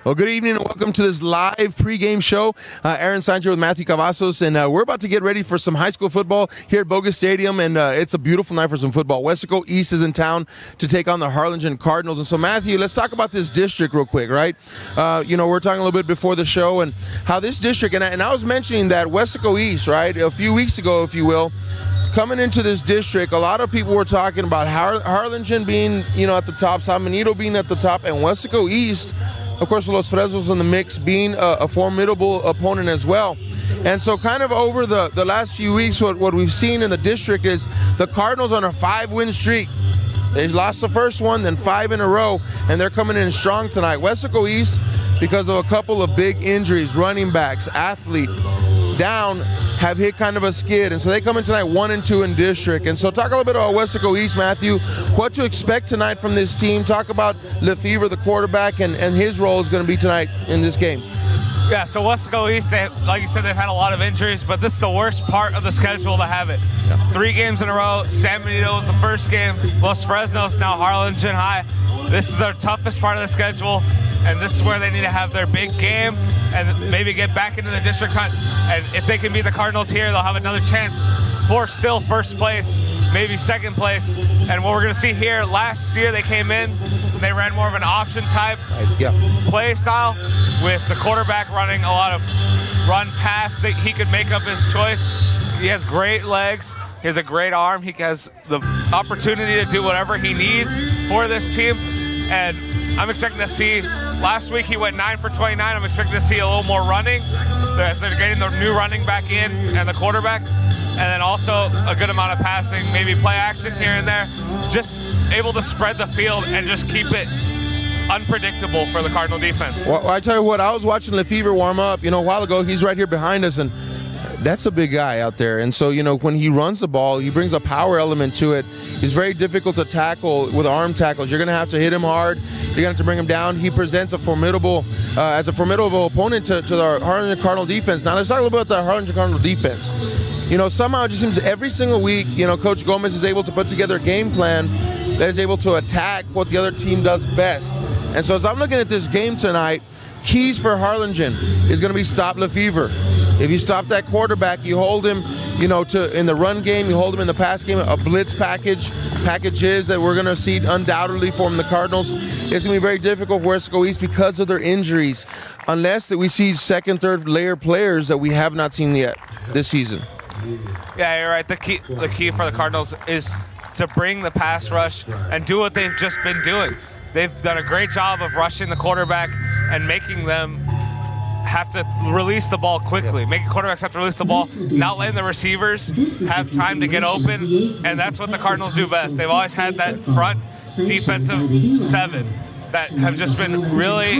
Well, good evening and welcome to this live pregame show. Aaron Sancho with Matthew Cavazos, and we're about to get ready for some high school football here at Bogus Stadium, and it's a beautiful night for some football. Weslaco East is in town to take on the Harlingen Cardinals. And so, Matthew, let's talk about this district real quick, right? We're talking a little bit before the show and how this district, and I was mentioning that Weslaco East, right, a few weeks ago, if you will, coming into this district, a lot of people were talking about Harlingen being, at the top, San Benito being at the top, and Weslaco East, of course, with Los Fresnos in the mix, being a formidable opponent as well. And so kind of over the last few weeks, what we've seen in the district is the Cardinals on a 5-win streak. They lost the first one, then 5 in a row, and they're coming in strong tonight. Weslaco East, because of a couple of big injuries, running backs, athlete, down, have hit kind of a skid, and so they come in tonight 1-2 in district. And so talk a little bit about Weslaco East, Matthew, what to expect tonight from this team. Talk about Lefevre, the quarterback, and his role is going to be tonight in this game. Yeah, so Weslaco East, like you said, they've had a lot of injuries, but this is the worst part of the schedule to have it. Yeah. 3 games in a row. San Benito was the first game. Los Fresnos, now Harlingen High. This is their toughest part of the schedule, and this is where they need to have their big game and maybe get back into the district hunt. And if they can beat the Cardinals here, they'll have another chance for still first place, maybe second place. And what we're going to see here, last year they came in, they ran more of an option type play style with the quarterback running a lot of run pass that he could make up his choice. He has great legs. He has a great arm. He has the opportunity to do whatever he needs for this team. And I'm expecting to see, last week he went 9 for 29. I'm expecting to see a little more running as they're getting the new running back in and the quarterback. And then also a good amount of passing, maybe play action here and there. Just able to spread the field and just keep it unpredictable for the Cardinal defense. Well, I tell you what, I was watching Lefevre warm up, a while ago. He's right here behind us, and that's a big guy out there. And so, when he runs the ball, he brings a power element to it. He's very difficult to tackle with arm tackles. You're going to have to hit him hard. You're going to have to bring him down. He presents a formidable opponent to the Harlingen Cardinal defense. Now, let's talk a little bit about the Harlingen Cardinal defense. Somehow it just seems every single week, Coach Gomez is able to put together a game plan that is able to attack what the other team does best. And so as I'm looking at this game tonight, keys for Harlingen is going to be stop Lefevre. If you stop that quarterback, you hold him, in the run game, you hold him in the pass game, a blitz packages that we're going to see undoubtedly from the Cardinals. It's going to be very difficult for Weslaco East because of their injuries, unless that we see second, third layer players that we have not seen yet this season. Yeah, you're right. The key for the Cardinals is to bring the pass rush and do what they've just been doing. They've done a great job of rushing the quarterback and making them have to release the ball quickly, making quarterbacks have to release the ball, not letting the receivers have time to get open, and that's what the Cardinals do best. They've always had that front defensive 7 that have just been really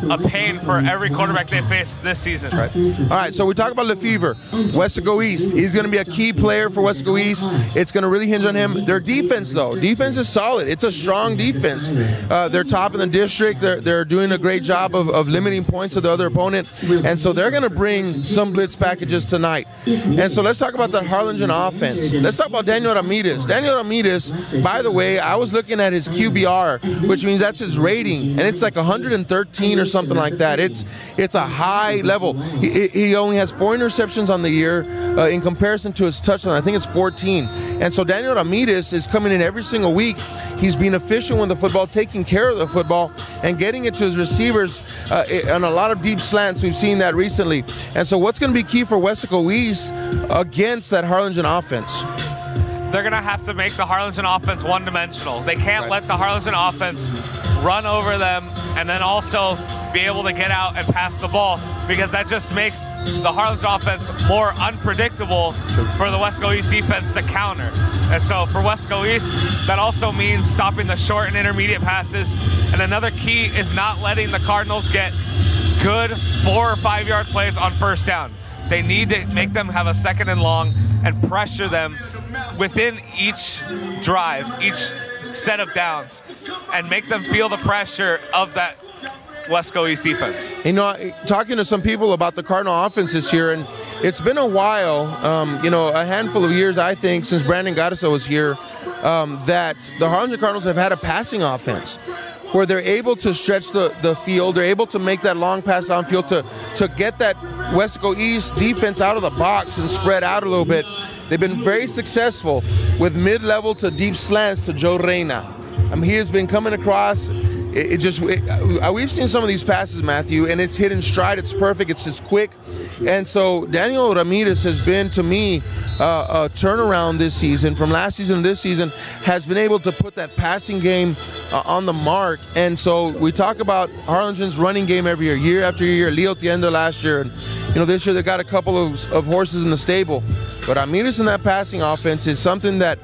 a pain for every quarterback they faced this season. Right. All right, so we talk about Lefevre, Weslaco East. He's going to be a key player for Weslaco East. It's going to really hinge on him. Their defense, though, defense is solid. It's a strong defense. They're top in the district. They're doing a great job of limiting points to the other opponent, and so they're going to bring some blitz packages tonight. And so let's talk about the Harlingen offense. Let's talk about Daniel Ramirez. Daniel Ramirez, by the way, I was looking at his QBR, which means that's his rating, and it's like 113 or something like that. It's a high level. He only has 4 interceptions on the year in comparison to his touchdown. I think it's 14. And so Daniel Ramirez is coming in every single week. He's being efficient with the football, taking care of the football, and getting it to his receivers on a lot of deep slants. We've seen that recently. And so what's going to be key for Weslaco East against that Harlingen offense? They're going to have to make the Harlingen offense one-dimensional. They can't let the Harlingen offense run over them and then also be able to get out and pass the ball, because that just makes the Harlingen offense more unpredictable for the Weslaco East defense to counter. And so for Weslaco East, that also means stopping the short and intermediate passes. And another key is not letting the Cardinals get good 4 or 5 yard plays on first down. They need to make them have a second and long and pressure them within each drive, each set of downs, and make them feel the pressure of that Weslaco East defense. Talking to some people about the Cardinal offense this year, and it's been a while, a handful of years, I think, since Brandon Gaddisa was here, that the Harlingen Cardinals have had a passing offense. where they're able to stretch the field. They're able to make that long pass downfield to get that Weslaco East defense out of the box and spread out a little bit. They've been very successful with mid-level to deep slants to Joe Reyna. I mean, he has been coming across. We've seen some of these passes, Matthew, and it's hit in stride. It's perfect. It's just quick. And so Daniel Ramirez has been, to me, a turnaround this season. From last season to this season, has been able to put that passing game on the mark. And so we talk about Harlingen's running game every year, year after year. Leo Tienda last year. And, this year they got a couple of horses in the stable. But Ramirez in that passing offense is something that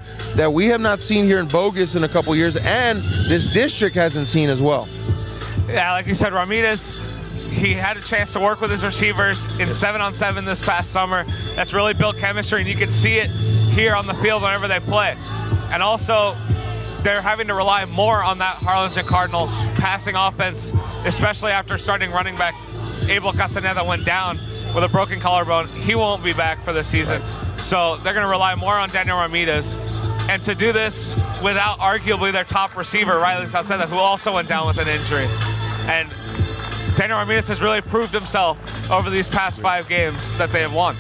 we have not seen here in Bogus in a couple years, and this district hasn't seen as well. Yeah, like you said, Ramirez, he had a chance to work with his receivers in 7-on-7 this past summer. That's really built chemistry, and you can see it here on the field whenever they play. And also, they're having to rely more on that Harlingen Cardinals passing offense, especially after starting running back Abel Castaneda went down with a broken collarbone. He won't be back for the season. So they're going to rely more on Daniel Ramirez. And to do this without arguably their top receiver, Riley Salceda, who also went down with an injury. And Daniel Ramirez has really proved himself over these past 5 games that they have won.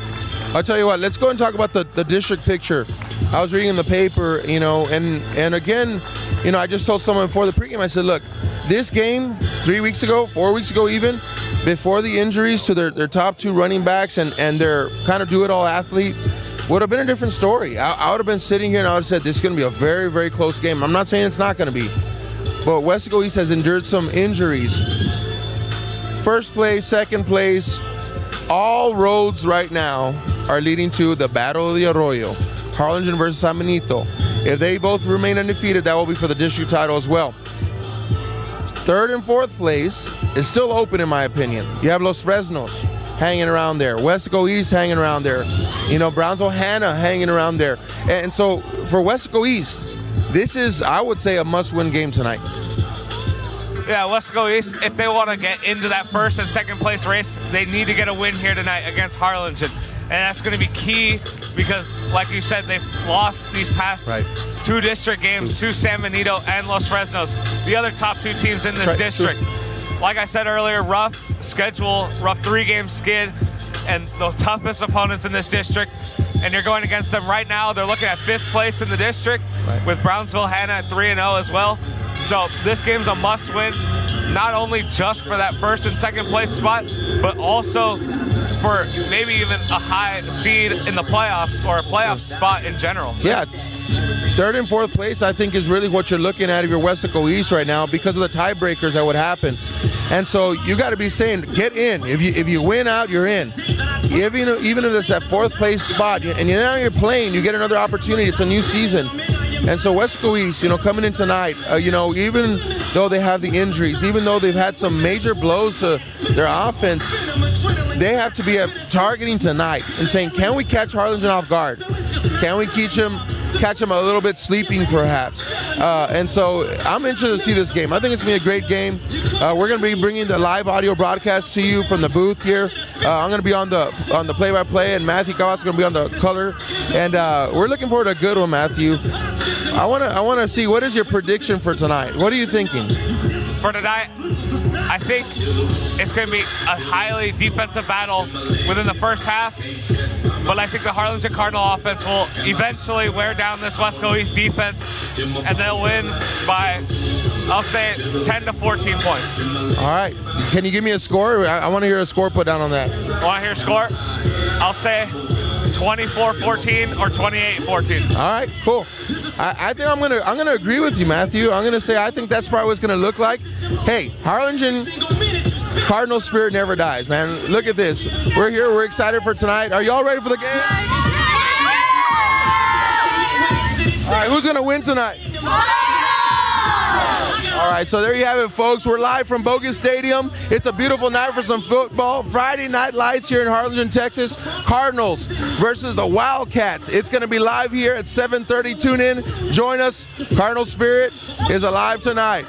I'll tell you what, let's go and talk about the district picture. I was reading in the paper, and again, I just told someone before the pregame, I said, look, this game 3 weeks ago, 4 weeks ago even, before the injuries to their top 2 running backs and their kind of do-it-all athlete, would have been a different story. I would have been sitting here and I would have said this is going to be a very, very close game. I'm not saying it's not going to be, but Weslaco East has endured some injuries. First place, second place, all roads right now are leading to the Battle of the Arroyo, Harlingen versus San Benito. If they both remain undefeated, that will be for the district title as well. Third and fourth place is still open, in my opinion. You have Los Fresnos hanging around there, Weslaco East hanging around there, Brownsville Hanna hanging around there. And so for Weslaco East, this is, I would say, a must-win game tonight. Yeah, Weslaco East, if they want to get into that first and second place race, they need to get a win here tonight against Harlingen. And that's going to be key because, like you said, they've lost these past 2 district games to San Benito and Los Fresnos, the other top 2 teams in this district. Like I said earlier, rough schedule, rough 3-game skid, and the toughest opponents in this district. And you're going against them right now. They're looking at 5th place in the district with Brownsville Hanna at 3-0 as well. So this game's a must-win, not only just for that first and second place spot, but also for maybe even a high seed in the playoffs or a playoff spot in general. Yeah. Third and fourth place, I think, is really what you're looking at if you're Weslaco East right now because of the tiebreakers that would happen. And so you got to be saying, get in. If you win out, you're in. Even if it's that 4th place spot, and now you're playing, you get another opportunity. It's a new season. And so Weslaco East, coming in tonight, even though they have the injuries, even though they've had some major blows to their offense, they have to be targeting tonight and saying, can we catch Harlingen off guard? Can we catch them a little bit sleeping, perhaps? And so I'm interested to see this game. I think it's going to be a great game. We're going to be bringing the live audio broadcast to you from the booth here. I'm going to be on the play-by-play, and Matthew Cavazos is going to be on the color. And we're looking forward to a good one, Matthew. I want to see, what is your prediction for tonight? What are you thinking? For tonight, I think it's going to be a highly defensive battle within the first half. But I think the Harlingen Cardinal offense will eventually wear down this Weslaco East defense, and they'll win by, I'll say, 10 to 14 points. All right. Can you give me a score? I want to hear a score put down on that. Want to hear a score? I'll say 24-14 or 28-14. All right, cool. I think I'm gonna agree with you, Matthew. I'm gonna say I think that's probably what it's gonna look like. Hey, Harlingen Cardinal spirit never dies, man. Look at this. We're here. We're excited for tonight. Are y'all ready for the game? All right, who's gonna win tonight? All right, so there you have it, folks. We're live from Bogus Stadium. It's a beautiful night for some football. Friday night lights here in Harlingen, Texas. Cardinals versus the Wildcats. It's going to be live here at 7:30. Tune in. Join us. Cardinal spirit is alive tonight.